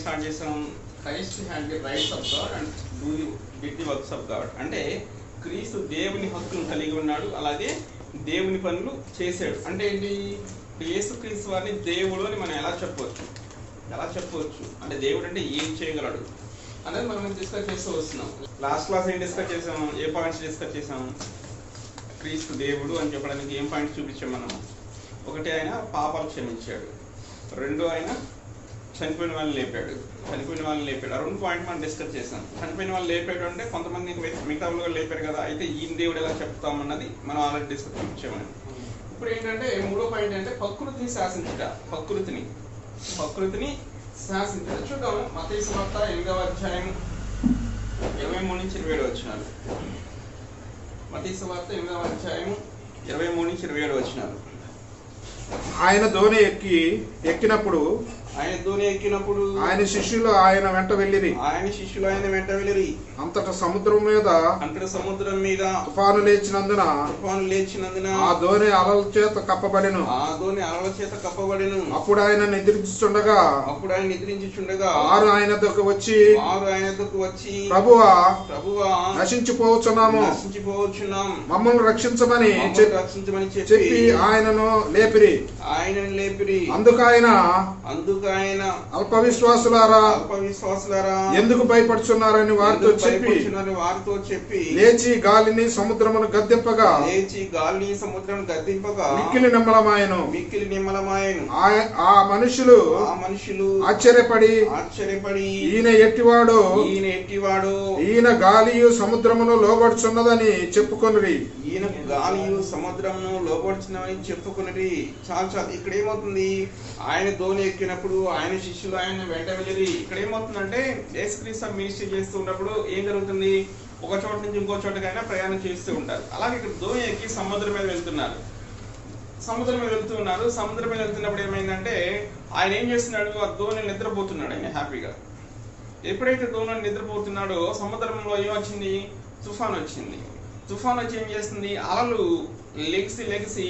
Start చేసాం, Christ had the rights of God and did the works of God. అంటే క్రీస్తు దేవుని హక్కును కలిగి ఉన్నాడు, అలాగే దేవుని పనులు చేశాడు. అంటే ఏంటి? యేసుక్రీస్తు వారిని దేవుడు అని మనం ఎలా చెప్పవచ్చు అంటే దేవుడు అంటే ఏం చేయగలడు అనేది మనం డిస్కస్ చేస్తూ వస్తున్నాం. లాస్ట్ క్లాస్ ఏం డిస్కస్ చేసాము? ఏ పాయింట్స్ డిస్కస్ చేసాము? క్రీస్తు దేవుడు అని చెప్పడానికి ఏం పాయింట్స్ చూపించాం మనం? ఒకటి, ఆయన పాపాలు క్షమించాడు. రెండు, ఆయన చనిపోయిన వాళ్ళని లేపాడు. ఆ 2 పాయింట్ మనం డిస్కస్ చేసాం. చనిపోయిన వాళ్ళు లేపాడు అంటే కొంతమంది మిగతా వాళ్ళు లేపారు కదా, అయితే ఈయన దేవుడు ఎలా చెప్తామన్నది మనం ఆల్రెడీ డిస్కస్ చూపించామని. ఇప్పుడు ఏంటంటే 3వ పాయింట్ అంటే ప్రకృతిని శాసించుట. ప్రకృతిని శాసించుట. చూద్దాం, మత్తయి సువార్త 8వ అధ్యాయం 23 నుంచి 27 వచనాలు. మత్తయి సువార్త 8వ అధ్యాయం 23 నుంచి 27 వచనాలు. ఆయన దోణి ఎక్కినప్పుడు ఆయన శిష్యులు ఆయన వెంట వెళ్ళిరి. అంతటా సముద్రం మీద తుఫాను లేచినందున ఆ దోణి అలల చేత కప్పబడెను. అప్పుడు ఆయన నిద్రించుచుండగా వారు ఆయన దగ్గరకు వచ్చి ప్రభువా నశించిపోవచ్చున్నాము, మమ్మల్ని రక్షించమని చెప్పి ఆయనను లేపిరి. అందుకైన అల్ప విశ్వాసులారా ఎందుకు భయపడుచున్నారని వారితో చెప్పి లేచి గాలిని సముద్రమును గద్దింపగా మిక్కిలి నిమ్మలమాయెను. ఆ మనుషులు ఆశ్చర్యపడి ఈయన ఎట్టివాడు, ఈయన గాలియు సముద్రమును లోబడుచున్నదని చెప్పుకొనిరి. చాలా ఇక్కడ ఏమవుతుంది? ఆయన ధోని ఎక్కినప్పుడు ఆయన శిష్యులు ఆయన వెంట వెళ్ళి. ఇక్కడ ఏమవుతుందంటే యేసుక్రీస్తు మినిస్ట్రీ చేస్తూ ఉన్నప్పుడు ఏం జరుగుతుంది? ఒక చోట నుంచి ఇంకో చోటకైనా ప్రయాణం చేస్తూ ఉంటారు. అలాగే ఇక్కడ ధోని ఎక్కి సముద్రం మీద వెళ్తున్నారు. సముద్రం మీద వెళ్తున్నప్పుడు ఏమైందంటే ఆయన ఏం చేస్తున్నాడు? ఆ ధోని నిద్రపోతున్నాడు. ఆయన హ్యాపీగా ఎప్పుడైతే ధోని నిద్రపోతున్నాడో సముద్రంలో ఏమొచ్చింది? తుఫాన్ వచ్చింది. తుఫాన్ వచ్చి ఏం చేస్తుంది? అలలు లెగిసి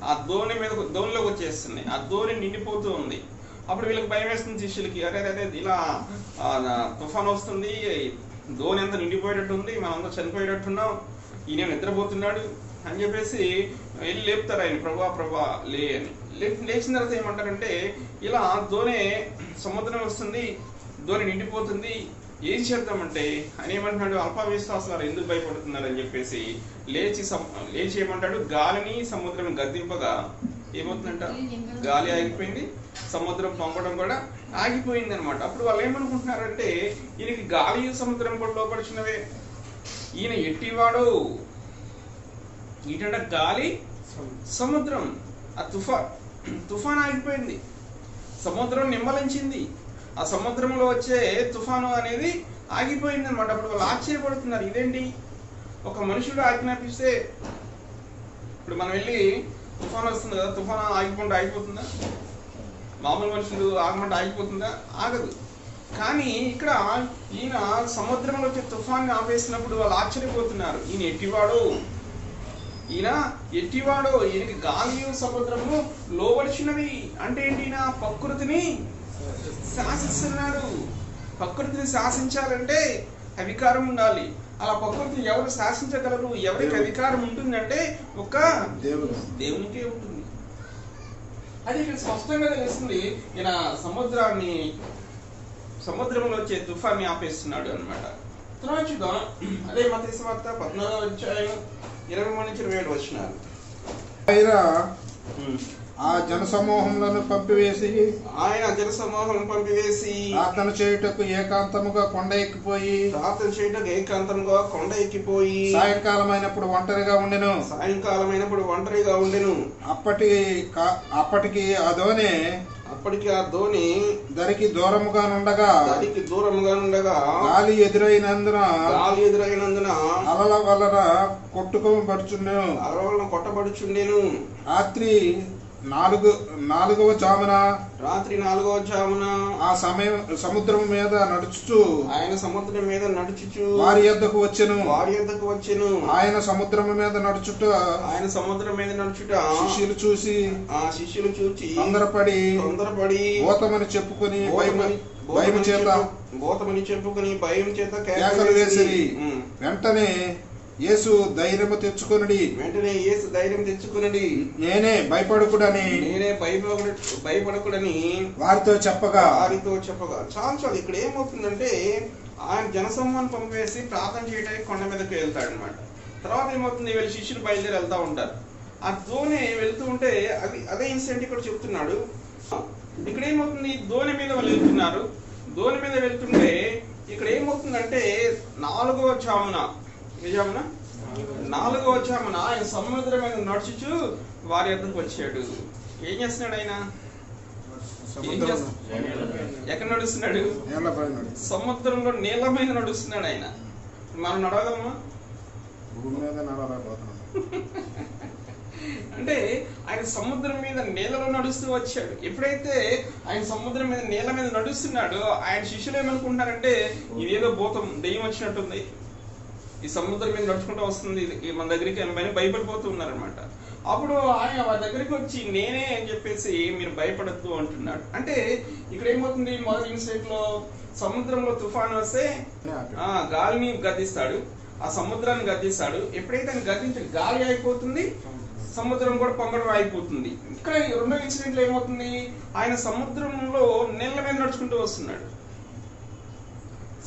ఆ దోణిలోకి వచ్చేస్తుంది. ఆ దోణి నిండిపోతూ ఉంది. అప్పుడు వీళ్ళకి భయం వేస్తుంది శిష్యులకి, అదే ఇలా తుఫాన్ వస్తుంది, దోణి అంతా నిండిపోయేటట్టు ఉంది, మనంతా చనిపోయేటట్టున్నాం, ఈయన నిద్రపోతున్నాడు అని చెప్పేసి వెళ్ళి లేపుతారు ఆయన, ప్రభా లే అని. లేచిన తర్వాత ఏమంటారంటే, ఇలా దోణి సముద్రం వస్తుంది, దోణి నిండిపోతుంది, ఏం చేద్దామంటే ఆయన ఏమంటున్నాడు? అల్ప విశ్వాసాలు ఎందుకు భయపడుతున్నారు అని చెప్పేసి లేచి ఏమంటాడు? గాలిని సముద్రం గద్దింపగా ఏమవుతుందంట? గాలి ఆగిపోయింది, సముద్రం పంపడం కూడా ఆగిపోయింది అనమాట. అప్పుడు వాళ్ళు ఏమనుకుంటున్నారంటే, ఈయనకి గాలి సముద్రం కూడా లోపడుచున్నవే, ఈయన ఎట్టివాడు, ఈటంట గాలి సముద్రం. ఆ తుఫాన్ ఆగిపోయింది, సముద్రం నిమ్మలించింది, ఆ సముద్రంలో వచ్చే తుఫాను అనేది ఆగిపోయింది అనమాట. అప్పుడు వాళ్ళు ఆశ్చర్యపడుతున్నారు, ఇదేంటి? ఒక మనుషుడు ఆజ్ఞాపిస్తే, ఇప్పుడు మనం వెళ్ళి తుఫాను వస్తుంది కదా, తుఫాను ఆగిపోతుందా? మామూలు మనుషులు ఆగమంటే ఆగిపోతుందా? ఆగదు. కానీ ఇక్కడ ఈయన సముద్రంలో వచ్చే తుఫాన్ని ఆపేసినప్పుడు వాళ్ళు ఆశ్చర్యపోతున్నారు, ఈయన ఎట్టివాడు, ఈయనకి గాలియు సముద్రము లోబడిచినవి. అంటే ఏంటి? ఈయన ప్రకృతిని శాసిస్తున్నాడు. ప్రకృతిని శాసించాలంటే అధికారం ఉండాలి. అలా ప్రకృతిని ఎవరు శాసించగలరు? ఎవరికి అధికారం ఉంటుందంటే ఒక దేవునికే ఉంటుంది. అది ఇక్కడ స్పష్టంగా తెలుస్తుంది. ఈయన సముద్రంలో వచ్చే తుఫాన్ని ఆపేస్తున్నాడు అనమాట. తర్వాత చూద్దాం, అదే మత్తయి సువార్త 14వ అధ్యాయం 23 నుంచి 27 వచనాలు. ఆ జనసమూహములను పంపివేసి ప్రార్థన చేయుటకు ఏకాంతముగా కొండ ఎక్కిపోయి సాయంకాలం అయినప్పుడు ఒంటరిగా ఉండెను. అప్పటికి ఆ ధోని దరికి దూరముగా నుండగా గాలి ఎదురైనందున అలల వలన కొట్టబడుచుండెను. రాత్రి 4వ జామున ఆ సమయం సముద్రం మీద నడుచుచు వారి యొద్దకు వచ్చెను. ఆయన సముద్రం మీద నడుచుట శిష్యులు చూసి తొందరపడి పోతామని చెప్పుకొని భయం చేత భూతమని చెప్పుకుని భయం చేత కేకలు వేసిరి. వెంటనే యేసు ధైర్యము తెచ్చుకొనుడి, నేనే భయపడకుడని వారితో చెప్పగా చాలు. ఇక్కడ ఏమవుతుందంటే ఆయన జనసమూహాన్ని పంపేసి ప్రార్థన చేయడానికి కొండ మీదకి వెళ్తాడు అనమాట. తర్వాత ఏమవుతుంది, వీళ్ళ శిష్యులు బయలుదేరి వెళ్తా ఉంటారు. ఆ దోణి వెళ్తూ ఉంటే అదే ఇన్సిడెంట్ ఇక్కడ చెప్తున్నాడు. ఇక్కడ ఏమవుతుంది, దోణి మీద వాళ్ళు వెళ్తున్నారు. దోణి మీద వెళ్తుంటే ఇక్కడ ఏమవుతుందంటే 4వ జామున ఆయన సముద్రం మీద నడుచుచు వారి యొద్దకు వచ్చాడు. ఏం చేస్తున్నాడు ఆయన? ఎక్కడ నడుస్తున్నాడు? సముద్రంలో నీళ్ళ మీద నడుస్తున్నాడు ఆయన. మనం నడవగలమా? అంటే ఆయన సముద్రం మీద నీళ్ళలో నడుస్తూ వచ్చాడు. ఎప్పుడైతే ఆయన సముద్రం మీద నీళ్ళ మీద నడుస్తున్నాడో ఆయన శిష్యులు ఏమనుకుంటున్నారంటే ఇదేదో భూతం దెయ్యం వచ్చినట్టుంది, ఈ సముద్రం మీద నడుచుకుంటూ వస్తుంది మన దగ్గరికి అని భయపడిపోతూ ఉన్నారనమాట. అప్పుడు ఆయన వారి దగ్గరికి వచ్చి నేనే అని చెప్పేసి మీరు భయపడద్దు అంటున్నాడు. అంటే ఇక్కడ ఏమవుతుంది, మొదటి ఇన్సిడెంట్ లో సముద్రంలో తుఫాను వస్తే గాలిని గద్దిస్తాడు, ఆ సముద్రాన్ని గద్దిస్తాడు. ఎప్పుడైతే ఆయన గద్దించి గాలి అయిపోతుంది, సముద్రం కూడా పొంగడం అయిపోతుంది. ఇక్కడ రెండో ఇన్సిడెంట్ లో ఏమవుతుంది, ఆయన సముద్రంలో నీళ్ళ మీద నడుచుకుంటూ వస్తున్నాడు.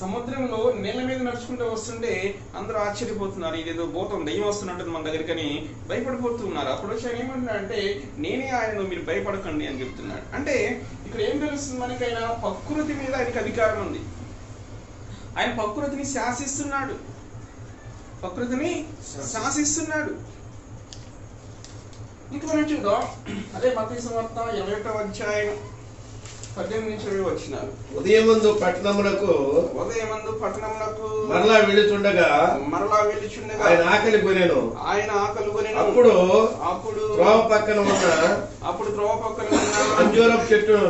సముద్రంలో నీళ్ళ మీద నడుచుకుంటూ వస్తుంటే అందరూ ఆశ్చర్యపోతున్నారు, ఇదేదో భూతం దెయ్యం వస్తున్నట్టు మన దగ్గరికని భయపడిపోతున్నారు. అప్పుడు వచ్చి ఆయన ఏమంటున్నాడంటే నేనే ఆయనను, మీరు భయపడకండి అని చెప్తున్నాడు. అంటే ఇక్కడ ఏం తెలుస్తుంది మనకైనా, ప్రకృతి మీద ఆయనకి అధికారం ఉంది. ఆయన ప్రకృతిని శాసిస్తున్నాడు. ఇంక మనం చూద్దాం. అదే మత్తయి సువార్త 21వ అధ్యాయం 18-20 వచనాలు. ఉదయమందు పట్టణమునకు మరలా వెళ్ళుచుండగా ఆయన ఆకలి కొనెను. అప్పుడు త్రోవ పక్కన ఉన్న అంజూరపు చెట్టును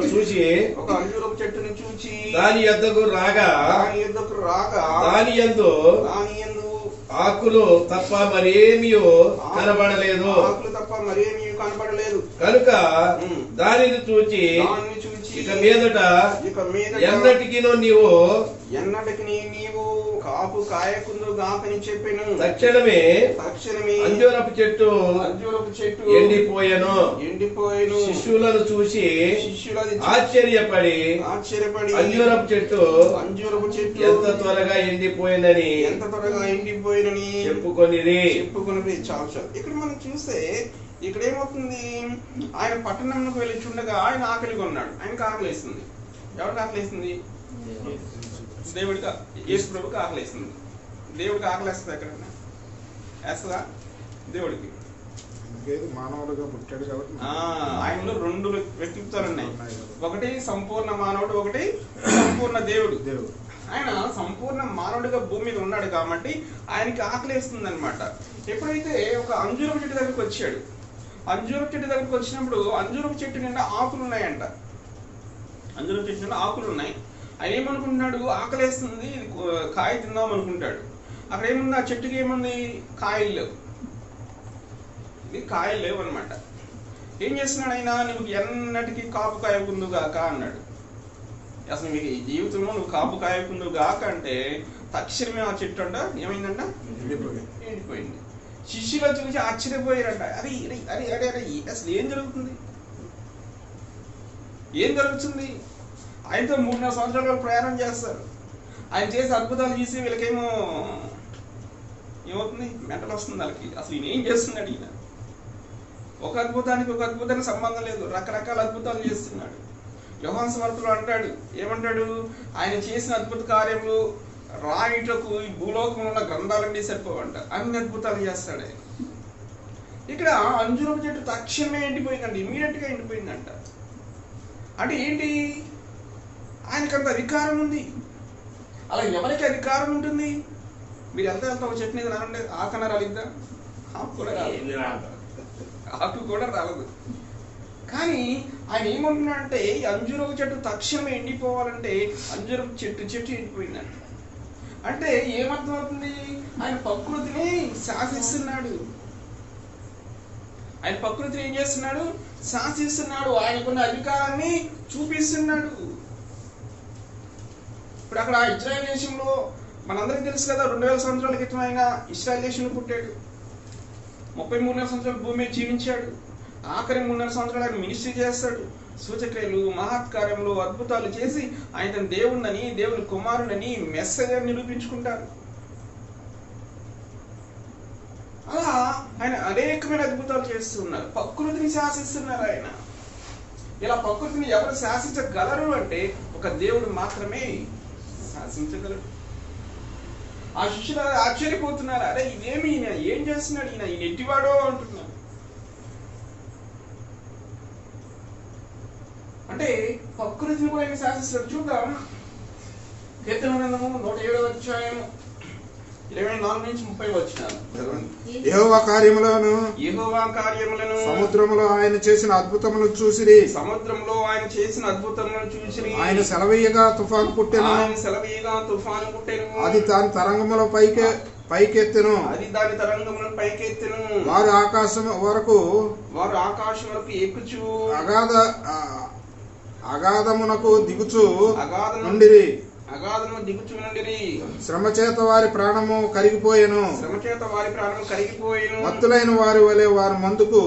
చూసి దాని యొద్దకు రాగా దాని యందు ఆకులు తప్ప మరేమీ కనబడలేదు. కనుక దానిని చూచి ఇక మీదట ఎన్నటికి నీవు కాపు కాయకుందు గాకని చెప్పెను. తక్షణమే అంజూరపు చెట్టు ఎండిపోయెను. శిష్యులను చూసి ఆశ్చర్యపడి అంజూరపు చెట్టు ఎంత త్వరగా ఎండిపోయిందని చెప్పుకొనిరి. చాలు. ఇక్కడ మనం చూస్తే ఇక్కడ ఏమవుతుంది, ఆయన పట్టణంలోకి వెళ్ళి చూడగా ఆయన ఆకలి కొన్నాడు. ఆయనకు ఆకలి వేస్తుంది. ఎవరికి ఆకలి వేస్తుంది? దేవుడికి, యేసు ప్రభుకి ఆకలి వేస్తుంది. దేవుడికి ఆకలి వేస్తుంది ఎక్కడైనా? వేస్తుందా? దేవుడికి మానవుడుగా పుట్టాడు కాబట్టి ఆయనలో 2 వ్యక్తిత్వాలు ఉన్నాయి. ఒకటి సంపూర్ణ మానవుడు, ఒకటి సంపూర్ణ దేవుడు. ఆయన సంపూర్ణ మానవుడిగా భూమి మీద ఉన్నాడు కాబట్టి ఆయనకి ఆకలి వేస్తుంది అనమాట. ఎప్పుడైతే ఒక అంజూరపు చెట్టు దగ్గరికి వచ్చాడు, అంజూరపు చెట్టు దగ్గరికి వచ్చినప్పుడు అంజూరపు చెట్టు నిండా ఆకులు ఉన్నాయంట. అంజూరపు చెట్టు నిండా ఆకులు ఉన్నాయి. ఆయన ఏమనుకుంటున్నాడు, ఆకలేస్తుంది, కాయ తిందాం అనుకుంటాడు. అక్కడ ఏముంది, ఆ చెట్టుకి ఏముంది, కాయలు లేవు. ఇది కాయలు లేవు అనమాట. ఏం చేస్తున్నాడు ఆయన, నువ్వు ఎన్నటికీ కాపు కాయకుందుగాక అన్నాడు. అసలు మీకు ఈ జీవితంలో నువ్వు కాపు కాయకుందుగాక అంటే తక్షణమే ఆ చెట్టు అంట ఏమైందంట, ఎండిపోయింది. శిష్యులు చూసి ఆశ్చర్యపోయారంట. అరే అరే అరే అరే అసలు ఏం జరుగుతుంది? ఆయనతో 3-4 సంవత్సరాలు ప్రయాణం చేస్తారు. ఆయన చేసే అద్భుతాలు చూసి వీళ్ళకేమో ఏమవుతుంది, మెంటల్ వస్తుంది వాళ్ళకి. అసలు ఈయన ఏం చేస్తున్నాడు? ఈయన ఒక అద్భుతానికి సంబంధం లేదు, రకరకాల అద్భుతాలు చేస్తున్నాడు. యోహాను సువార్తలో అంటాడు, ఏమంటాడు, ఆయన చేసిన అద్భుత కార్యములు రాయుటకు ఈ భూలోకంలో ఉన్న గ్రంథాలన్నీ సరిపోవంట. అన్ని అద్భుతాలు చేస్తాడు ఆయన. ఇక్కడ అంజూరపు చెట్టు తక్షణమే ఎండిపోయిందంట, ఇమీడియట్ గా ఎండిపోయిందంట. అంటే ఏంటి, ఆయనకంత అధికారం ఉంది. అలా ఎవరికి అధికారం ఉంటుంది? మీరు వెళ్తా ఒక చెట్టు మీద రానండి, ఆకన రాలిద్దా? ఆకు కూడా రాలదు. కానీ ఆయన ఏమంటున్నాడంటే ఈ అంజూరపు చెట్టు తక్షణమే ఎండిపోవాలంటే అంజూరపు చెట్టు ఎండిపోయిందంట. అంటే ఏమర్థం అవుతుంది, ఆయన ప్రకృతిని శాసిస్తున్నాడు. ఆయన ప్రకృతిని ఏం చేస్తున్నాడు, శాసిస్తున్నాడు. ఆయనకున్న అధికారాన్ని చూపిస్తున్నాడు. ఇప్పుడు అక్కడ ఇజ్రాయెల్ దేశంలో మనందరికీ తెలుసు కదా, 2000 సంవత్సరాల క్రితం ఆయన ఇజ్రాయెల్ దేశంలో పుట్టాడు. 33 సంవత్సరాలు భూమి మీద జీవించాడు. ఆఖరి 3.5 సంవత్సరాలు ఆయన మినిస్ట్రీ చేస్తాడు. సూచక్రియలు, మహత్కార్యములు, అద్భుతాలు చేసి ఆయన తన దేవుణ్ణని, దేవుని కుమారుడని, మెస్సయ్య నిరూపించుకుంటారు. అలా ఆయన అనేకమైన అద్భుతాలు చేస్తూ ఉన్నారు. ప్రకృతిని శాసిస్తున్నారు ఆయన. ఇలా ప్రకృతిని ఎవరు శాసించగలరు అంటే ఒక దేవుడు మాత్రమే శాసించగలరు. ఆ శిష్యులు ఆశ్చర్యపోతున్నారు, అరే ఇదేమి ఈయన ఏం చేస్తున్నాడు, ఈయన ఎట్టివాడో అంటున్నారు. అంటే ప్రకృతిని కూడా ఆయన శాసిస్తాడు. చూద్దాం, కీర్తన గ్రంథము 107వ అధ్యాయము 24 నుంచి 30 వచనాలు. యెహోవా కార్యములను సముద్రములో ఆయన చేసిన అద్భుతములను చూసిరి. సముద్రంలో ఆయన చేసిన అద్భుతములను చూసిరి. ఆయన సెలవీయగా తుఫాను పుట్టెను. అది దాని తరంగముల పైకెత్తెను. వారు ఆకాశం వరకు ఎక్కుచు అగాధమునకు దిగుచు నుండిరి. శ్రమ చేత వారి ప్రాణము కరిగిపోయెను. మత్తులైన వారి వలె వారు ముందుకు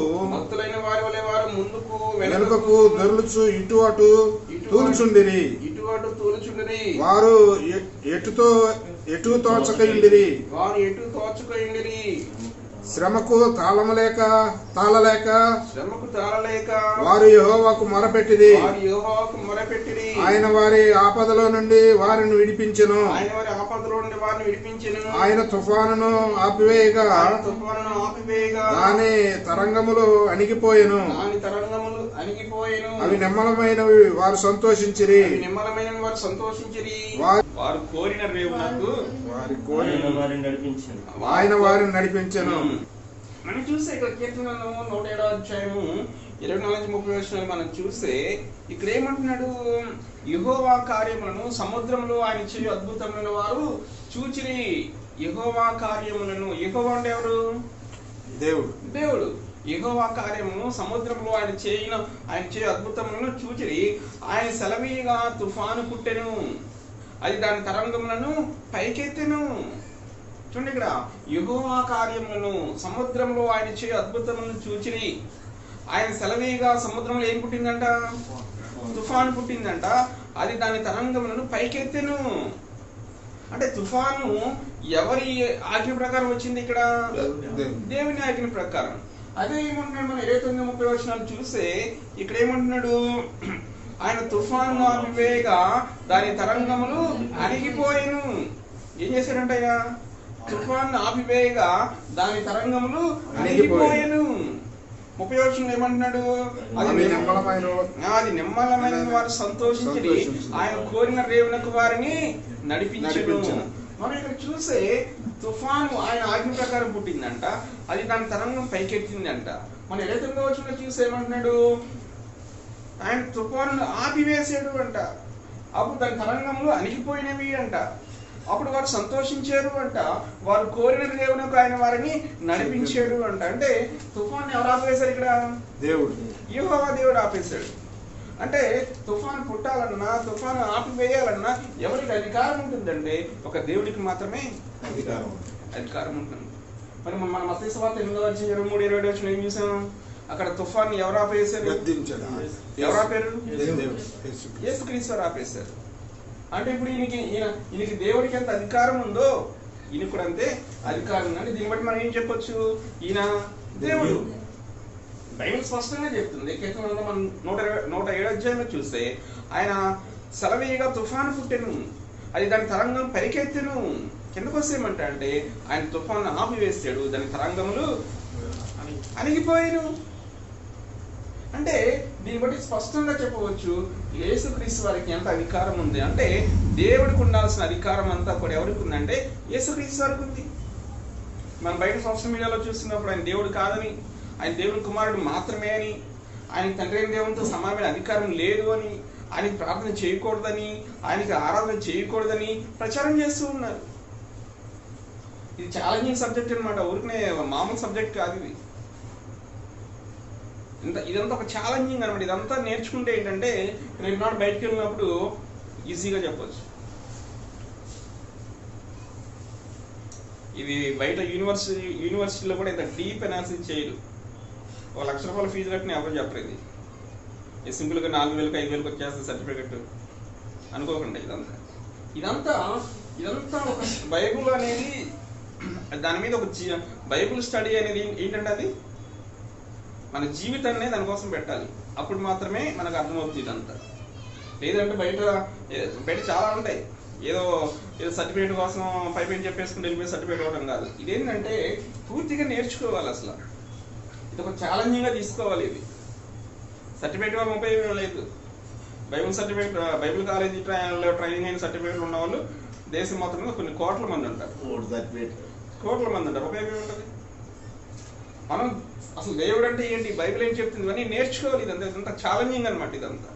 వెనుకకు దొర్లుచు ఇటు అటు తూలుచుండిరి. వారు ఎటు తోచకయుండిరి. శ్రమకు తాళలేక వారు యెహోవాకు మొరపెట్టిరి. ఆయన వారి ఆపదలో నుండి వారిని విడిపించెను. ఆయన తుఫానును ఆపివేయగా దాని తరంగములు అణిగిపోయెను. అవి నిమ్మలమైనవి, వారు సంతోషించిరి. వారు కోరిన రేవునకు ఆయన వారిని నడిపించెను. మనం చూస్తే ఇక్కడ కీర్తన 107వ అధ్యాయము 24-30 వచనాలు మనం చూస్తే ఇక్కడ ఏమంటున్నాడు, యెహోవా కార్యములను సముద్రంలో ఆయన చేయు అద్భుతమైన వారు చూచిరి. యెహోవా కార్యములను, యెహోవా అంటే ఎవరు? దేవుడు. యెహోవా కార్యమును సముద్రంలో ఆయన చేయు అద్భుతములను చూచిరి. ఆయన సెలవీయగా తుఫాను పుట్టెను. అది దాని తరంగములను పైకెత్తెను. చూడండి, ఇక్కడ యెహోవా కార్యములను సముద్రంలో ఆయన చేయు అద్భుతములను చూచిరి. ఆయన సెలవీయగా సముద్రంలో ఏం పుట్టిందంట? తుఫాను పుట్టిందంట. అది దాని తరంగములను పైకెత్తెను. అంటే తుఫాను ఎవరి ఆజ్ఞ ప్రకారం వచ్చింది? ఇక్కడ దేవుని ఆజ్ఞ ప్రకారం. అదే ఏమంటున్నాడు, మనం 29-30 వచనాలు చూస్తే ఇక్కడ ఏమంటున్నాడు, ఆయన తుఫాను ఆపివేయగా దాని తరంగములు అణిగిపోయెను. ఏం చేశాడంటయ్యా? తుఫాను ఆపివేయగా దాని తరంగములు అణిగిపోయెను. 30 వచనంలో ఏమంటున్నాడు, అది నిమ్మలమైన వారు సంతోషించి ఆయన కోరిన రేవునకు వారిని నడిపించెను. మనం ఇక్కడ చూస్తే తుఫాను ఆయన ఆజ్ఞ ప్రకారం పుట్టిందంట. అది దాని తరంగం పైకెత్తిందంట. మనం 29వ వచనంలో చూస్తే ఏమంటున్నాడు, ఆయన తుఫాను ఆపివేసాడు అంట. అప్పుడు దాని తరంగములు అణిగిపోయినవి అంట. అప్పుడు వారు సంతోషించారు అంట. వారు కోరిన దేవునకు ఆయన వారిని నడిపించాడు అంట. అంటే తుఫాను ఎవరు ఆపేశారు? ఇక్కడ యెహోవా దేవుడు ఆపేశాడు. అంటే తుఫాను పుట్టాలన్నా, తుఫాను ఆపివేయాలన్నా ఎవరికి అధికారం ఉంటుందంటే ఒక దేవుడికి మాత్రమే అధికారం ఉంటుంది. మరి మన మత్తయి సువార్త 8:23-27 వచనం ఏం చూసాం? అక్కడ తుఫాన్ని ఎవరు ఆపేశారు? ఎవరు ఆపారు? యేసుక్రీస్తు వారు ఆపేశారు. అంటే ఇప్పుడు ఈయనకి దేవుడికి ఎంత అధికారం ఉందో ఈయన కూడా అంతే అధికారం ఉందండి. దీన్ని బట్టి మనం ఏం చెప్పొచ్చు, ఈయన దేవుడు. బైబిల్ స్పష్టంగా చెప్తుంది. కీర్తనలో మనం 107వ అధ్యాయంలో చూస్తే ఆయన సెలవీయగా తుఫాను పుట్టెను, అది దాని తరంగం పైకెత్తెను. కిందకు వస్తేమంట అంటే ఆయన తుఫాను ఆపివేస్తాడు, దాని తరంగములు అణిగిపోయాను. అంటే దీన్ని బట్టి స్పష్టంగా చెప్పవచ్చు యేసుక్రీస్తు వారికి ఎంత అధికారం ఉంది అంటే దేవుడికి ఉండాల్సిన అధికారం అంతా కూడా ఎవరికి ఉందంటే యేసుక్రీస్తు వారికి ఉంది. మనం బయట సోషల్ మీడియాలో చూస్తున్నప్పుడు ఆయన దేవుడు కాదని, ఆయన దేవుని కుమారుడు మాత్రమే అని, ఆయన తండ్రి అయిన దేవునితో సమానమైన అధికారం లేదు అని, ఆయనకి ప్రార్థన చేయకూడదని, ఆయనకి ఆరాధన చేయకూడదని ప్రచారం చేస్తూ ఉన్నారు. ఇది ఛాలెంజింగ్ సబ్జెక్ట్ అనమాట. ఊరికనే మామూలు సబ్జెక్ట్ కాదు ఇది. ఇదంతా ఒక ఛాలెంజింగ్ అనమాట. ఇదంతా నేర్చుకుంటే ఏంటంటే రేపు నాడు బయటకు వెళ్ళినప్పుడు ఈజీగా చెప్పచ్చు. ఇది బయట యూనివర్సిటీలో కూడా ఇంత డీప్ అనాలిసిస్ చేయరు. ₹1,00,000 ఫీజు కట్టిన ఎవరు చెప్పలేదు. ఇది సింపుల్గా 4,000కి 5,000కి వచ్చేస్తుంది సర్టిఫికెట్ అనుకోకుండా. ఇదంతా ఒక బైబుల్ అనేది, దాని మీద ఒక బైబుల్ స్టడీ అనేది ఏంటంటే అది మన జీవితాన్ని దానికోసం పెట్టాలి. అప్పుడు మాత్రమే మనకు అర్థమవుతుంది ఇదంతా. లేదంటే బయట చాలా ఉంటాయి. ఏదో సర్టిఫికేట్ కోసం పైపైన చెప్పేసుకుని వెళ్ళిపోయి సర్టిఫికేట్ ఇవ్వడం కాదు. ఇదేంటంటే పూర్తిగా నేర్చుకోవాలి. అసలు ఇది ఒక ఛాలెంజింగ్గా తీసుకోవాలి. ఇది సర్టిఫికేట్ వల్ల ఉపయోగం లేదు. బైబుల్ కాలేజీ ట్రైనింగ్ అయిన సర్టిఫికేట్లు ఉన్న వాళ్ళు దేశం మొత్తంలో కొన్ని కోట్ల మంది ఉంటారు. ఉపయోగం ఉంటుంది. మనం అసలు దేవుడు అంటే ఏంటి, బైబిల్ ఏం చెప్తుంది అని నేర్చుకోవాలి. ఇదంతా ఛాలెంజింగ్ అనమాట. ఇదంతా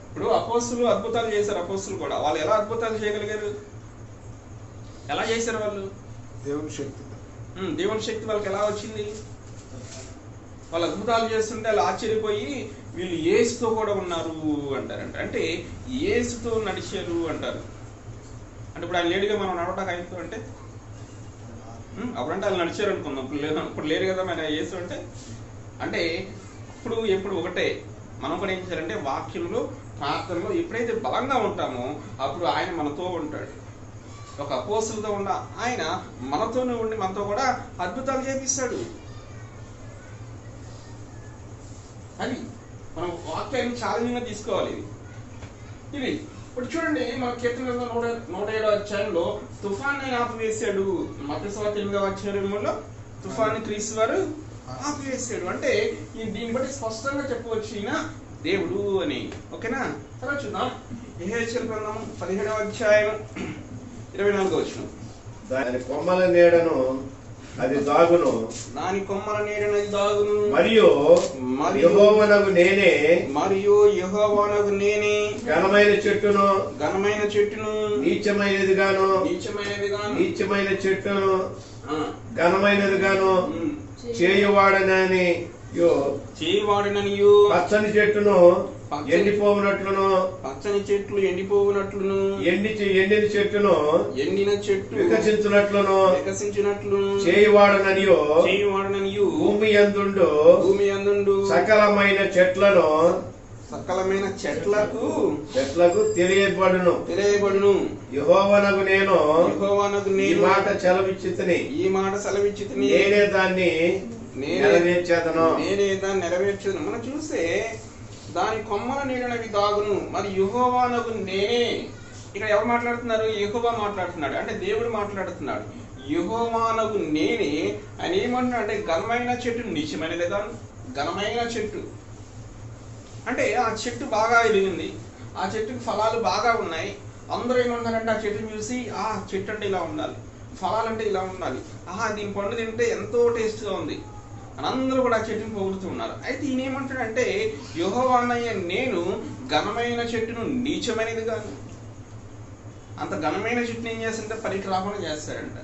ఇప్పుడు అపోస్తులు అద్భుతాలు చేశారు. అపోస్తులు కూడా వాళ్ళు ఎలా అద్భుతాలు చేయగలిగారు? ఎలా చేశారు వాళ్ళు? దేవుని శక్తి వాళ్ళకి ఎలా వచ్చింది? వాళ్ళు అద్భుతాలు చేస్తుంటే వాళ్ళు ఆశ్చర్యపోయి వీళ్ళు యేసుతో కూడా ఉన్నారు అంటారంట. అంటే యేసుతో నడిచారు అంటారు. అంటే ఇప్పుడు ఆయన లేడుగా మనం నడవటానికి ఆయనతో అంటే అప్పుడంటే వాళ్ళు నడిచారు అనుకుందాం. ఇప్పుడు లేరు కదా మన యేసు అంటే ఎప్పుడు ఒకటే. మనం కూడా ఏం చేయాలంటే వాక్యంలో ప్రార్థనలో ఎప్పుడైతే బలంగా ఉంటామో అప్పుడు ఆయన మనతో ఉంటాడు. ఒక అపోస్తులతో ఉన్న ఆయన మనతోనే ఉండి మనతో కూడా అద్భుతాలు చేపిస్తాడు. అది మనం వాక్యాన్ని ఛాలెంజింగ్గా తీసుకోవాలి. ఇది ఇప్పుడు చూడండి, మన కీర్తన 107వ అధ్యాయంలో తుఫాన్ని ఆపివేశాడు. మత్తయి సువార్త 8వ అధ్యాయంలో తుఫాన్ని క్రీస్తు వారు ఆపివేశాడు. అంటే దీన్ని బట్టి స్పష్టంగా చెప్పవచ్చు ఈయన దేవుడు అని. ఓకేనా? తర్వాత చూద్దాం. యెహెజ్కేలు గ్రంథం 17వ అధ్యాయం 24వ వచనం. దాని కొమ్మల నీడను అది దాగును, దాని కొమ్మల నీడను అది దాగును, మరియు యెహోవానగు నేనే ఘనమైన చెట్టును నీచమైన చెట్టును ఘనమైనదిగాను చేయువాడననియు పచ్చని చెట్టును పచ్చని చెట్లు ఎండిపోవునట్లును ఎండిన చెట్టు వికసించునట్లును చేయువాడననియు భూమి యందుండు సకలమైన చెట్లకు తెలియబడును. యెహోవానగు నేను ఈ మాట సెలవిచ్చితిని, నేనే దాన్ని నెరవేర్చేదను. మనం చూస్తే దాని కొమ్మల నీడనవి దాగును, మరి యెహోవానగు నేనే. ఇక్కడ ఎవరు మాట్లాడుతున్నారు? యెహోవా మాట్లాడుతున్నాడు. అంటే దేవుడు మాట్లాడుతున్నాడు. యెహోవానగు నేనే ఆయన ఏమంటున్నాడు అంటే ఘనమైన చెట్టు నీచమైనది కాదు. ఘనమైన చెట్టు అంటే ఆ చెట్టు బాగా ఎదిగింది, ఆ చెట్టుకి ఫలాలు బాగా ఉన్నాయి. అందరూ ఏమంటారంటే ఆ చెట్టుని చూసి ఆ చెట్టు అంటే ఇలా ఉండాలి, ఫలాలంటే ఇలా ఉండాలి, దీని పండు తింటే ఎంతో టేస్ట్గా ఉంది అని అందరూ కూడా ఆ చెట్టుని పొగుడుతూ ఉన్నారు. అయితే ఈయన ఏమంటాడంటే యెహోవానయ్య నేను ఘనమైన చెట్టును నీచమైనది కాదు. అంత ఘనమైన చెట్టును ఏం చేస్తాడంటే పనికి రాకుండా చేస్తాడంట.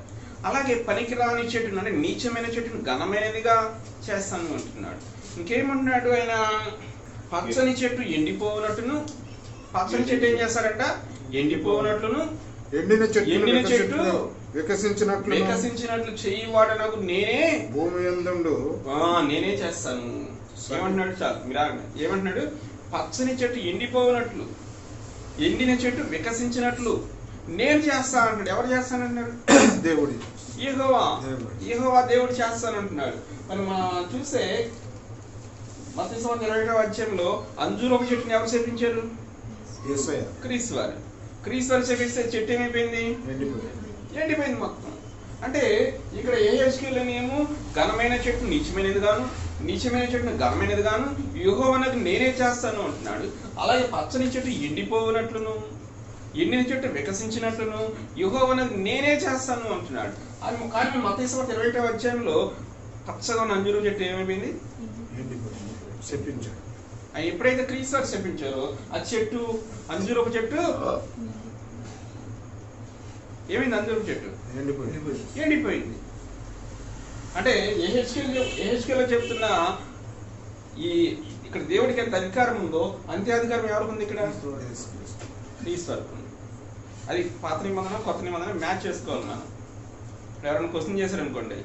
అలాగే పనికిరాని చెట్టును అంటే నీచమైన చెట్టును ఘనమైనదిగా చేస్తాను అంటున్నాడు. ఇంకేమంటున్నాడు ఆయన? పచ్చని చెట్టు ఎండిపోనట్టును, పచ్చని చెట్టు ఏం చేస్తాడంట? ఎండిపోనట్లును ఎండిన చెట్టు వికసించినట్లు చేయువాడనగు నేనే భూమి యందుండు నేనే చేస్తాను. ఏమంటున్నాడు? చాలు మీరు ఏమంటున్నాడు? పచ్చని చెట్టు ఎండిపోనట్లు, ఎండిన చెట్టు వికసించినట్లు నేను చేస్తా అంటాడు. ఎవరు చేస్తానంటున్నాడు? దేవుడు. యెహోవా దేవుడు చేస్తానంటున్నాడు. మరి మనం చూస్తే మత్తయి సువార్త 20వ అధ్యాయంలో అంజూరపు చెట్టుని ఎవరు శపించారు? క్రీస్తు వారు శపిస్తే చెట్టు ఏమైపోయింది? ఎండిపోయింది మొత్తం. అంటే ఇక్కడ యెహెజ్కేలునేమో ఘనమైన చెట్టు నీచమైనది గాను, నీచమైన చెట్టును ఘనమైనది గాను యెహోవానకు నేనే చేస్తాను అంటున్నాడు. అలాగే పచ్చని చెట్టు ఎండిపోనట్లును, ఎండిన చెట్టు వికసించినట్లును యెహోవానకు నేనే చేస్తాను అంటున్నాడు. అది కానీ మత్తయి సువార్త 20వ అధ్యాయంలో పచ్చగా ఉన్న అంజూరు చెట్టు ఏమైపోయింది? చెప్పించాడు. ఎప్పుడైతే క్రీస్తు వారు చెప్పించారో ఆ చెట్టు అంజూరపు చెట్టు ఏమైంది? అంజూరపు చెట్టు ఎండిపోయింది. అంటే యెహెజ్కేలు చెప్తున్న ఇక్కడ దేవుడికి ఎంత అధికారం ఉందో అంతే అధికారం ఎవరికి ఉంది? ఇక్కడ క్రీస్తు వారికి ఉంది. అది పాత నిబంధన కొత్త నిబంధన మ్యాచ్ చేసుకోవాలి మనం. ఎవరైనా క్వశ్చన్ చేశారు అనుకోండి,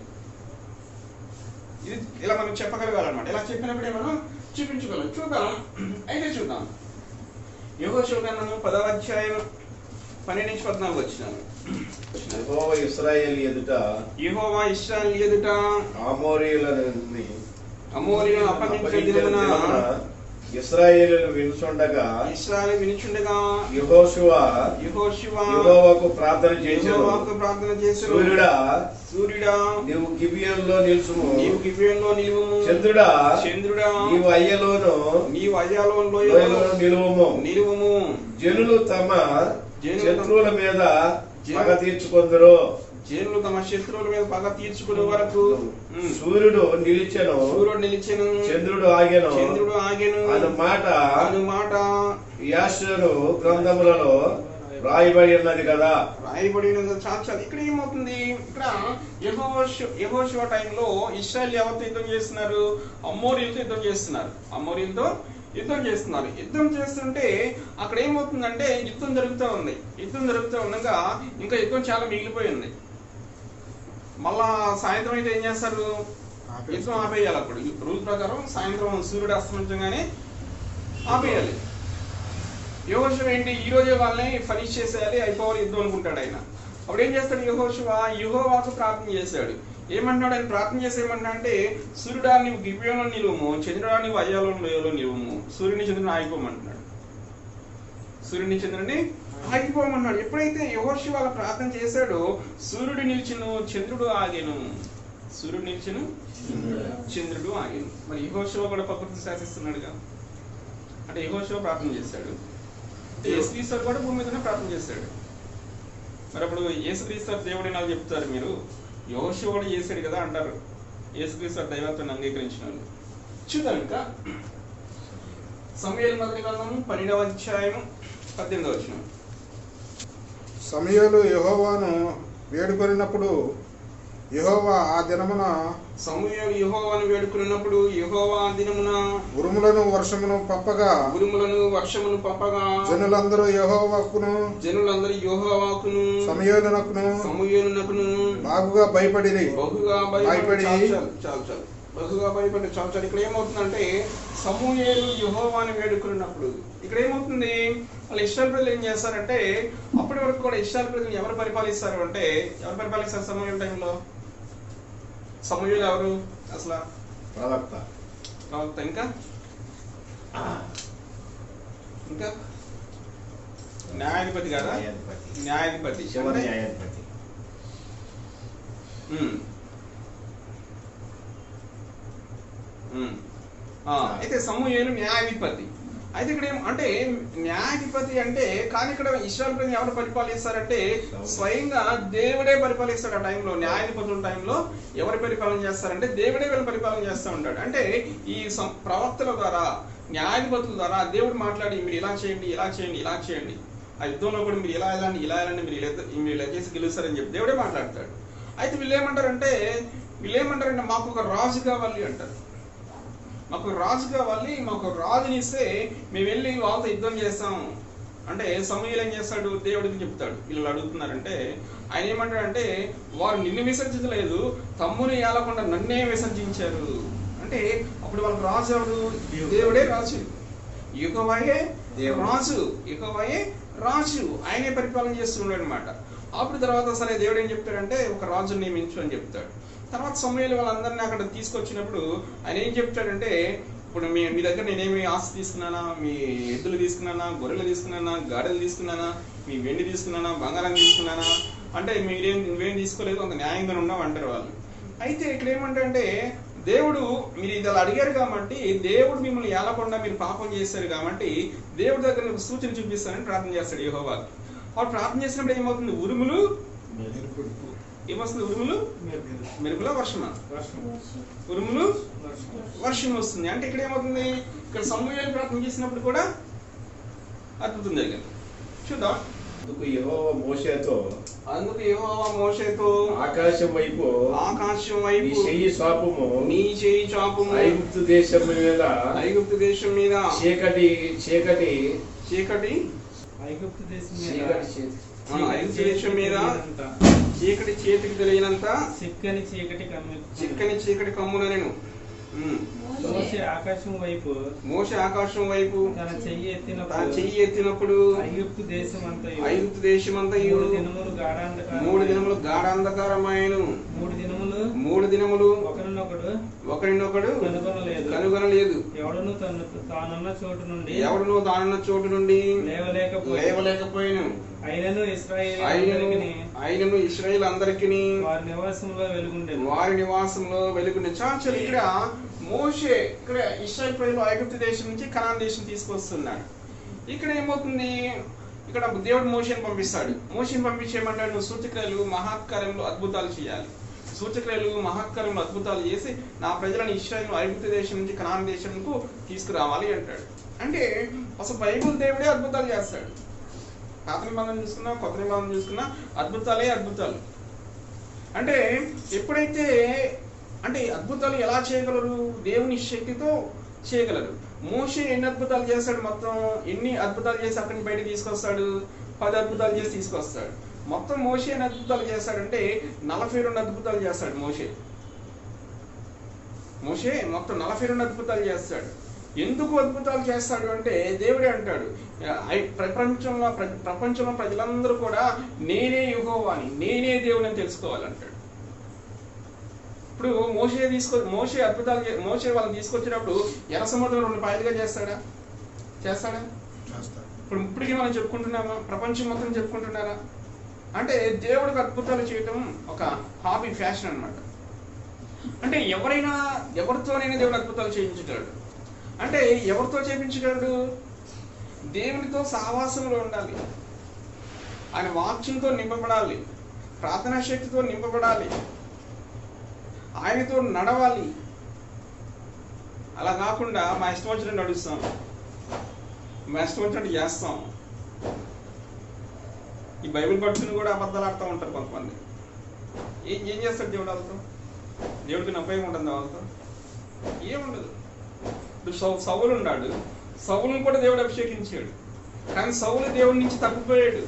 ఇది ఇలా మనం చెప్పగలగాలన్నమాట. ఇలా చెప్పినప్పుడే మనం చూపించగలం. చూద్దాం, అయితే చూద్దాం. యెహోషువ గ్రంథము 10వ అధ్యాయం 12 నుంచి 14 వచ్చినాను. యెహోవా ఇశ్రాయేలు ఎదుట అమోరీయులను అప్పగించిన దినమున ఇశ్రాయేలును వినుచుండగా యెహోషువ యెహోవాకు ప్రార్థన చేసెను. సూర్యుడా నీవు గిబియోనులో నిలుచుము, చంద్రుడా నీవు అయ్యలోను నిలువుము. జనులు తమ శత్రువుల మీద పగ తీర్చుకొందురు. జనులు తమ శత్రువుల మీద పగ తీర్చుకునే వరకు సూర్యుడు నిలిచెను, చంద్రుడు ఆగెను అను మాట యాషరు గ్రంథములలో రాయబడి ఉన్నది కదా. రాయబడి చాలు. ఇక్కడ ఏమవుతుంది, ఇక్కడ యెహోషువ టైంలో ఇశ్రాయేల్ ఎవరితో యుద్ధం చేస్తున్నారు? అమోరీయులతో యుద్ధం చేస్తున్నారు. యుద్ధం చేస్తుంటే అక్కడ ఏమవుతుందంటే యుద్ధం జరుగుతూ ఉండగా ఇంకా యుద్ధం చాలా మిగిలిపోయింది. మళ్ళా సాయంత్రం అయితే ఏం చేస్తారు? యుద్ధం ఆపేయాలి. అప్పుడు రూల్ ప్రకారం సాయంత్రం సూర్యుడు అస్తమించగానే ఆపేయాలి. యెహోషువ ఏంటి, ఈ రోజే వాళ్ళని ఫినిష్ చేసేయాలి, అయిపోవాలి యుద్ధం అనుకుంటాడు ఆయన. అప్పుడు ఏం చేస్తాడు యెహోషువ? యెహోవాకు ప్రార్థన చేశాడు. ఏమంటున్నాడు ఆయన? ప్రార్థన చేసి ఏమంటున్నా అంటే, సూర్యుడా నీవు గిబియోనులో నిలువుము, చంద్రుడా నీవు అయ్యాలోయలో నిలువుము. సూర్యుని చంద్రుని ఆగిపోమంటున్నాడు. ఆగిపోమన్నాడు. ఎప్పుడైతే యెహోషువ వాళ్ళ ప్రార్థన చేశాడో సూర్యుడు నిలిచెను, చంద్రుడు ఆగెను. చంద్రుడు ఆగెను. మరి యెహోషువ కూడా ప్రకృతిని శాసిస్తున్నాడుగా. అంటే యెహోషువ ప్రార్థన చేశాడు, యేసుక్రీస్తు కూడా భూమి మీదనే ప్రార్థన చేశాడు. మరి అప్పుడు యేసుక్రీస్తు దేవుడు నాకు చెప్తారు మీరు, యెహోషువ కూడా చేశాడు కదా అంటారు. యేసుక్రీస్తు దైవత్వాన్ని అంగీకరించిన వాళ్ళు. చూద్దాం ఇంకా సమూయేలు మొదటి గ్రంథము 12వ అధ్యాయం 18వ వచనం. సమూయేలు యెహోవాను వేడుకొనినప్పుడు యెహోవా ఆ దినమున యెహోవా ఆ దినమున ఉరుములను వర్షమును పంపగా జనులందరూ యెహోవాకును సమూయేలునకును బాగుగా భయపడిరి. చాలు. ఇక్కడ ఏమవుతుందంటే సమూయేలు యెహోవాను వేడుకున్నప్పుడు ఇక్కడ ఏమవుతుంది, వాళ్ళు ఇశ్రాయేలు ప్రజలు ఏం చేస్తారంటే, అప్పటి వరకు కూడా ఇశ్రాయేలు ప్రజలు ఎవరు పరిపాలిస్తారు అంటే, ఎవరు పరిపాలిస్తారు సమూయేలు టైంలో? సమూయేలు ఎవరు అసలు? ప్రవక్త. ఇంకా న్యాయాధిపతి కదా, న్యాయాధిపతి. అయితే సమూయేలు న్యాయాధిపతి. అయితే ఇక్కడ అంటే న్యాయాధిపతి అంటే, కానీ ఇక్కడ ఇశ్రాయేలు ప్రజలు ఎవరు పరిపాలిస్తారంటే స్వయంగా దేవుడే పరిపాలిస్తాడు. ఆ టైంలో న్యాయాధిపతుల టైంలో ఎవరు పరిపాలన చేస్తారంటే దేవుడే వీళ్ళు పరిపాలన చేస్తూ ఉంటాడు. అంటే ఈ ప్రవక్తల ద్వారా, న్యాయాధిపతుల ద్వారా దేవుడు మాట్లాడి మీరు ఇలా చేయండి, ఆ యుద్ధంలో కూడా మీరు ఇలా ఇలా చేసి గెలుస్తారని చెప్పి దేవుడే మాట్లాడతాడు. అయితే వీళ్ళు ఏమంటారంటే మాకు ఒక రాజు కావాలి అంటారు. మాకు రాజుని ఇస్తే మేము వెళ్ళి వాళ్ళతో యుద్ధం చేస్తాం అంటే సమూయేలు ఏం చేస్తాడు? దేవుడికి చెప్తాడు. వీళ్ళు అడుగుతున్నారంటే ఆయన ఏమంటాడంటే, వారు నిన్ను విసర్జించలేదు, తమ్ముని ఏలకుండా నన్నే విసర్జించారు. అంటే అప్పుడు వాళ్ళకి రాజు ఎవరు? దేవుడే రాజు. యెహోవాయే రాజు, ఆయనే పరిపాలన చేస్తున్నాడు అనమాట. అప్పుడు తర్వాత సరే దేవుడు ఏం చెప్తాడంటే, ఒక రాజుని నియమించు అని చెప్తాడు. తర్వాత సమూయేలు వాళ్ళందరినీ అక్కడ తీసుకొచ్చినప్పుడు ఆయన ఏం చెప్తాడంటే, ఇప్పుడు మీ దగ్గర నేనేమి ఆస్తి తీసుకున్నానా? మీ ఎద్దులు తీసుకున్నానా? గొర్రెలు తీసుకున్నానా? గాడిదలు తీసుకున్నానా? మీ వెండి తీసుకున్నానా? బంగారం తీసుకున్నానా? అంటే నువ్వేం తీసుకోలేదు, అంత న్యాయంగా ఉన్నావు అంటారు వాళ్ళు. అయితే ఇక్కడ ఏమంటే దేవుడు మీరు ఇది అలా అడిగారు కాబట్టి, దేవుడు మిమ్మల్ని ఏలకుండా మీరు పాపం చేశారు కాబట్టి దేవుడి దగ్గర ఒక సూచన చూపిస్తానని ప్రార్థన చేస్తాడు యెహోవా. వాడు ప్రార్థన చేసినప్పుడు ఏమవుతుంది? ఉరుములు, ఏమొస్తుంది? ఉరుములు, మెరుపుల వర్షమా? ఉరుములు, వర్షం వస్తుంది. అంటే ఇక్కడ ఏమవుతుంది? ఇక్కడ సమూయేలు ప్రార్థన చేసినప్పుడు కూడా అద్భుతం జరిగింది. చూద్దాం. అందుకు యెహోవా మోషేతో ఆకాశం వైపు నీ చెయ్యి చాపుము ఐగుప్తు దేశం మీద చీకటి ఐగుప్తు దేశం మీద చీకటి చేతికి తెలియనంత చిక్కని చీకటి కమ్మున నేను. మోషే ఆకాశం వైపు తన చెయ్యి ఎత్తినప్పుడు ఐగుప్తు దేశమంతయు 3 దినములు గాఢాంధకారమైన 3 దినములు ఒకరినొకడు కనుగొనలేదు. ఎవడును తానున్న చోటు నుండి లేవలేకపోయిన. అయినను ఇశ్రాయేలు అందరికీ వారి నివాసంలో వెలుగుండే. చాలు ఇక్కడ మోషే ఇక్కడ ఇశ్రాయేలు ప్రజలు ఐగుప్తు దేశం నుంచి కనాన్ దేశం తీసుకొస్తున్నాడు. ఇక్కడ ఏమవుతుంది, ఇక్కడ దేవుడు మోషేని పంపిస్తాడు. మోషేని పంపించేయమంటాడు, నువ్వు సూచక్రియలు మహత్కార్యములు అద్భుతాలు చేయాలి. సూచక్రియలు మహత్కార్యములు అద్భుతాలు చేసి నా ప్రజలను ఇశ్రాయేలు ఐగుప్తు దేశం నుంచి కనాన్ దేశంకు తీసుకురావాలి అంటాడు. అంటే అసలు బైబిల్ దేవుడే అద్భుతాలు చేస్తాడు. పాత నిబంధన చూసుకున్నా కొత్త నిబంధన చూసుకున్నా అద్భుతాలు. అంటే ఎప్పుడైతే అంటే అద్భుతాలు ఎలా చేయగలరు, దేవుని శక్తితో చేయగలరు. మోషే ఎన్ని అద్భుతాలు చేస్తాడు, మొత్తం ఎన్ని అద్భుతాలు చేసి అక్కడిని బయటకు తీసుకొస్తాడు, 10 అద్భుతాలు చేసి తీసుకొస్తాడు. మొత్తం మోషే ఎన్ని అద్భుతాలు చేస్తాడంటే 42 అద్భుతాలు చేస్తాడు. మోషే మొత్తం 42 అద్భుతాలు చేస్తాడు. ఎందుకు అద్భుతాలు చేస్తాడు అంటే దేవుడే అంటాడు, ప్రపంచంలో ప్రజలందరూ కూడా నేనే యెహోవాని, నేనే దేవుని తెలుసుకోవాలంటాడు. ఇప్పుడు మోషే వాళ్ళని తీసుకొచ్చినప్పుడు ఎర్ర సముద్రం 2 పాయలుగా చేస్తాడా? ఇప్పుడు ఇప్పటికీ మనం చెప్పుకుంటున్నామా? ప్రపంచం మొత్తం చెప్పుకుంటున్నారా? అంటే దేవుడికి అద్భుతాలు చేయటం ఒక హాబీ, ఫ్యాషన్ అన్నమాట. అంటే ఎవరితోనైనా దేవుడు అద్భుతాలు చేయించగలడు. అంటే ఎవరితో చేయించగలడు? దేవునితో సహవాసంలో ఉండాలి, ఆయన వాక్యంతో నింపబడాలి, ప్రార్థనా శక్తితో నింపబడాలి, ఆయనతో నడవాలి. అలా కాకుండా మా ఇష్టం వచ్చినట్టు నడుస్తాం, మా ఇష్టం వచ్చినట్టు చేస్తాం. ఈ బైబిల్ పట్టుకుని కూడా అబద్ధాలు ఆడుతూ ఉంటారు కొంతమంది. ఏం చేస్తాడు దేవుడు వాళ్ళతో? దేవుడికి ఉపయోగం ఉంటుంది వాళ్ళతో? ఏముండదు. సౌలు ఉన్నాడు, సౌలుని కూడా దేవుడు అభిషేకించాడు, కానీ సౌలు దేవుడి నుంచి తప్పిపోయాడు.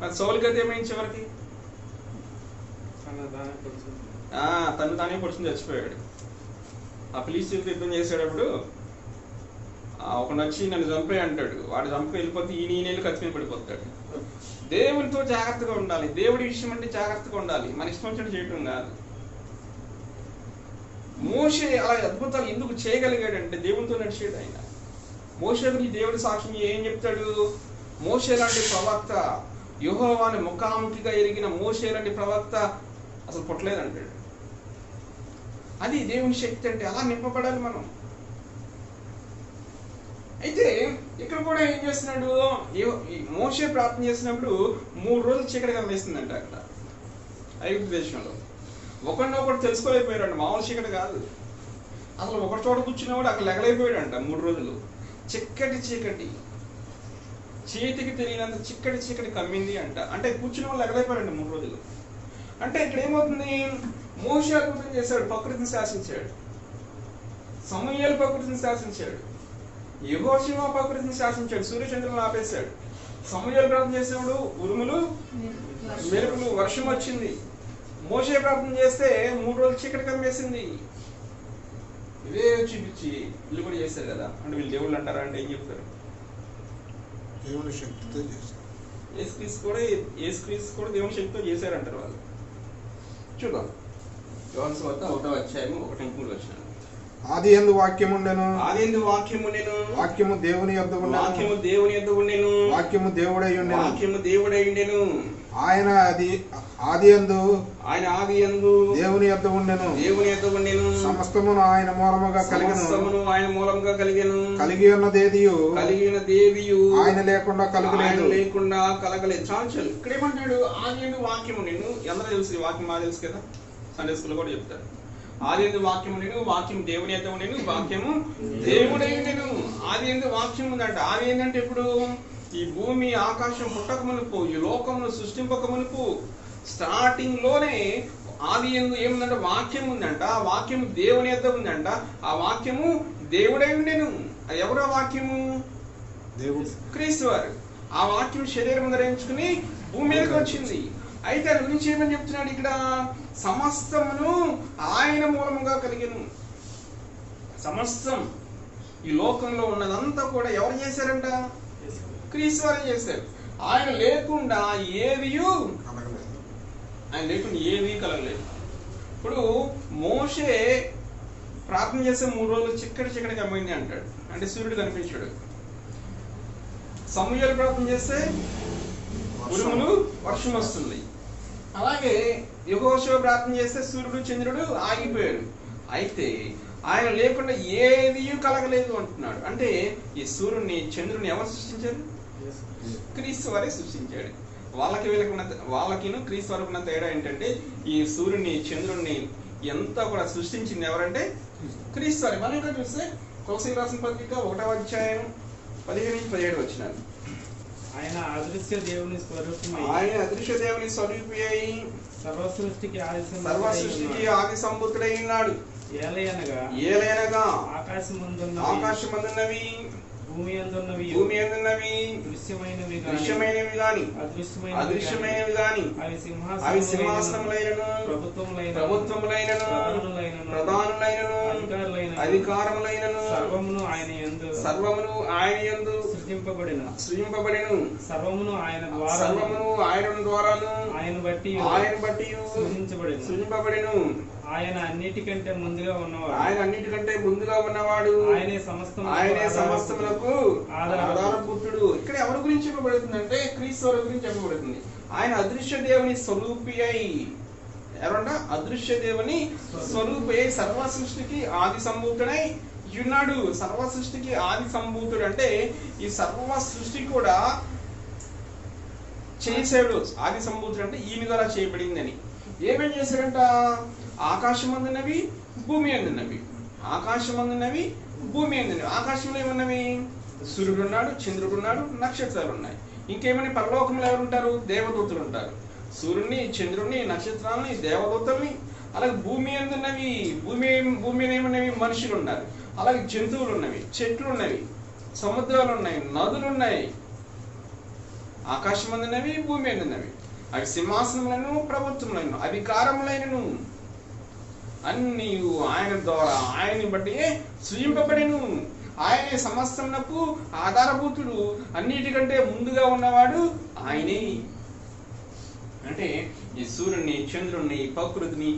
మరి సౌలు గత ఏమైంది చివరికి? తను తానే పొడుచుని చచ్చిపోయాడు. ఆ ఫిలిష్తీయులతో యుద్ధం చేసేటప్పుడు ఒకడు వచ్చి నన్ను చంపే అంటాడు. వాడు చంపి వెళ్ళిపోతే ఈయన కత్తి మీద పడిపోతాడు. దేవునితో జాగ్రత్తగా ఉండాలి, దేవుడి విషయం అంటే జాగ్రత్తగా ఉండాలి, మన ఇష్టం వచ్చినట్టు చేయటం కాదు. మోషే అలా అద్భుతాలు ఎందుకు చేయగలిగాడంటే దేవునితో నడిచేడు ఆయన. మోషే గురించి దేవుడి సాక్ష్యం ఏం చెప్తాడు? మోషే లాంటి ప్రవక్త, యెహోవాని ముఖాముఖిగా ఎరిగిన మోషే లాంటి ప్రవక్త అసలు పుట్టలేదంటాడు. అది దేవుని శక్తి అంటే. అలా నింపబడాలి మనం. అయితే ఇక్కడ కూడా ఏం చేస్తున్నాడు, మోషే ప్రార్థన చేసినప్పుడు 3 రోజులు చీకటి కమ్మేస్తుందంట అక్కడ ఐగుప్తు దేశంలో. ఒకరినొకటి తెలుసుకోలేకపోయాడు, మామూలు చీకటి కాదు అసలు. ఒకటి చోట కూర్చున్నవాడు అక్కడ లెగలైపోయాడంట 3 రోజులు. చీకటి చేతికి తెలియనంత చీకటి కమ్మింది అంట. అంటే కూర్చున్న వాళ్ళు లెగలైపోయాడంట 3 రోజులు. అంటే ఇక్కడ ఏమవుతుంది, మోషే అద్భుతం చేశాడు, ప్రకృతిని శాసించాడు. సమూయేలు ప్రకృతిని శాసించాడు. యెహోషువ ప్రకృతిని శాసించాడు, సూర్యచంద్రులను ఆపేశాడు. సమూయేలు ప్రార్థన చేసినప్పుడు ఉరుములు మెరుపులు వర్షం వచ్చింది. మోషే ప్రార్థన చేస్తే 3 రోజులు చీకటి కమ్మేసింది. ఇవే చూపించి వీళ్ళు కూడా చేశారు కదా. అంటే వీళ్ళు దేవుళ్ళు అంటారా అంటే ఏం చెప్తారు? దేవుని శక్తితో చేశారు. యేసుక్రీస్తు కూడా దేవుని శక్తితో చేశారంటారు వాళ్ళు. చూద్దాం. యోహాను సువార్త 1వ అధ్యాయం 1-3 వచనాలు. ఆదియందు వాక్యము ఉండెను, వాక్యము దేవుని యొద్ద ఉండెను, వాక్యము దేవుడై ఉండెను, ఆయన ఆదియందు దేవుని యొద్ద ఉండెను, సమస్తమును ఆయన మూలముగా కలిగెను, కలిగి ఉన్నదేదియు ఆయన లేకుండా కలగలేదు. చాలు. ఇక్కడ ఏమంటాడు? ఆదియందు వాక్యము నేను. అందరూ తెలుసు ఈ వాక్యం, మాకు తెలుసు కదా, సండే స్కూల్ కూడా చెప్తారు. ఆదియందు వాక్యము నేను, వాక్యం దేవుని యొద్ద ఉండెను, వాక్యము దేవుడై ఉండెను. ఆదియందు వాక్యం ఉందంట. ఆది ఏంటంటే ఇప్పుడు ఈ భూమి ఆకాశం పుట్టక మునుపు, ఈ లోకమును సృష్టింపక మునుపు స్టార్టింగ్ లోనే ఆదియందు ఏముందంటే వాక్యం ఉందంట. ఆ వాక్యము దేవుని యొద్ద ఉందంట. ఆ వాక్యము దేవుడై ఉండెను. అది ఎవరో వాక్యము? దేవుడు, క్రీస్తు వారు. ఆ వాక్యం శరీరం ధరించుకుని భూమి మీదకి వచ్చింది. అయితే దాని గురించి ఏమని చెప్తున్నాడు ఇక్కడ? సమస్తమును ఆయన మూలముగా కలిగెను. సమస్తం ఈ లోకంలో ఉన్నదంతా కూడా ఎవరు చేశారంట? క్రీస్తు వారు చేశారు. ఆయన లేకుండా ఏది కలగలేదు. ఇప్పుడు మోషే ప్రార్థన చేసే 3 రోజులు చిక్కడి కమ్మింది అంటాడు, అంటే సూర్యుడు కనిపించాడు. సమూయేలు ప్రార్థన చేస్తే ఉరుములు వర్షం వస్తుంది. అలాగే యెహోషువ ప్రార్థన చేస్తే సూర్యుడు చంద్రుడు ఆగిపోయాడు. అయితే ఆయన లేకుండా ఏది కలగలేదు అంటున్నాడు. అంటే ఈ సూర్యుడిని చంద్రుడిని ఎవరు సృష్టించారు? క్రీస్తు వారే సృష్టించాడు. వాళ్ళకిను క్రీస్తు వారికి ఉన్న తేడా ఏంటంటే ఈ సూర్యుడిని చంద్రుడిని ఎంత కూడా సృష్టించింది ఎవరంటే క్రీస్తు వారే. మనం ఇక్కడ చూస్తే కొలసీయులకు రాసిన పత్రిక 1వ అధ్యాయం 15-17 వచనాలు. ఆయన అదృశ్య దేవుని స్వరూపి అయి సర్వ సృష్టికి ఆది సంభూతుడై ఉన్నాడు. ఏలయనగా ఆకాశమందున్నవి భూమి అందున్నవి దృశ్యమైనవి గాని అదృశ్యమైనవి గాని అవి సింహాసనములైనను ప్రభుత్వములైనను ప్రధానులైనను అధికారములైనను సర్వమును ఆయన యందు సృజింపబడెను. సర్వమును ఆయన ద్వారాను ఆయన బట్టి సృజింపబడెను. ఆయన అన్నిటికంటే ముందుగా ఉన్నవాడు. ఆయనే సమస్తములకు ఆధారభూతుడు. ఇక్కడ ఎవరి గురించి చెప్పబడుతుందంటే క్రీస్తు వారి గురించి చెప్పబడుతుంది. ఆయన అదృశ్య దేవుని స్వరూపి అయి, ఎవరంట? అదృశ్య దేవుని స్వరూపి అయి సర్వ సృష్టికి ఆది సంభూతుడై ఉన్నాడు. సర్వ సృష్టికి ఆది సంభూతుడు అంటే ఈ సర్వ సృష్టి కూడా చేశాడు. ఆది సంభూతుడు అంటే ఈయన ద్వారా చేయబడిందని. ఏమేం చేశాడంట? ఆకాశం అందున్నవి భూమి అందున్నవి. ఆకాశంలో ఏమున్నవి? సూర్యుడు ఉన్నాడు, చంద్రుడు ఉన్నాడు, నక్షత్రాలు ఉన్నాయి. ఇంకేమని? పరలోకంలో ఎవరుంటారు? దేవదూతలు ఉంటారు. సూర్యుడిని, చంద్రుడిని, నక్షత్రాలని, దేవదూతల్ని. అలాగే భూమి అందున్నవి, భూమి ఏమున్నవి? మనుషులు ఉన్నారు. అలాగే జంతువులు ఉన్నవి, చెట్లు ఉన్నవి, సముద్రాలు ఉన్నాయి, నదులు ఉన్నాయి. ఆకాశం అందున్నవి, భూమి అందున్నవి. అవి సింహాసనములను, ప్రభుత్వములను, అధికారములైనను అన్ని ఆయన ద్వారా ఆయన్ని బట్టి సృజింపబడెను. ఆయనే సమస్తమునకు ఆధారభూతుడు. అన్నిటికంటే ముందుగా ఉన్నవాడు ఆయనే. అంటే ఈ సూర్యుని, చంద్రుడిని, ప్రకృతిని,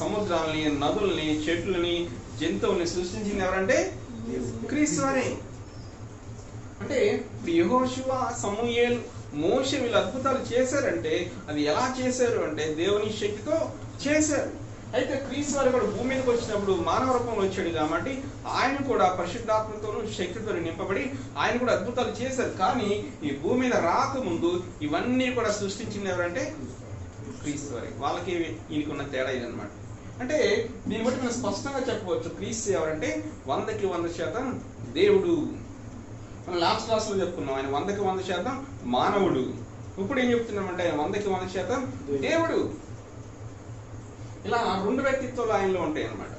సముద్రాలని, నదుల్ని, చెట్లని, జంతువుల్ని సృష్టించింది ఎవరంటే క్రీస్తు వారే. అంటే యెహోషువ, సమూయేలు, మోషే వీళ్ళు అద్భుతాలు చేశారంటే అది ఎలా చేశారు అంటే దేవుని శక్తితో చేశారు. అయితే క్రీస్తు వారు కూడా భూమి మీదకి వచ్చినప్పుడు మానవ రూపంలో వచ్చాడు కాబట్టి ఆయన కూడా పరిశుద్ధాత్మతోనూ శక్తితో నింపబడి ఆయన కూడా అద్భుతాలు చేశారు. కానీ ఈ భూమి మీద రాకముందు ఇవన్నీ కూడా సృష్టించింది ఎవరంటే క్రీస్తు వారి. వాళ్ళకి ఈయనకున్న తేడా ఇదనమాట. అంటే దీన్ని బట్టి మనం స్పష్టంగా చెప్పవచ్చు క్రీస్తు ఎవరంటే 100కి 100% దేవుడు. మనం లాస్ట్ క్లాస్ లో చెప్పుకున్నాం ఆయన 100కి 100% మానవుడు. ఇప్పుడు ఏం చెప్తున్నామంటే ఆయన 100కి 100% దేవుడు. ఇలా 2 వ్యక్తిత్వాలు ఆయనలో ఉంటాయి అన్నమాట.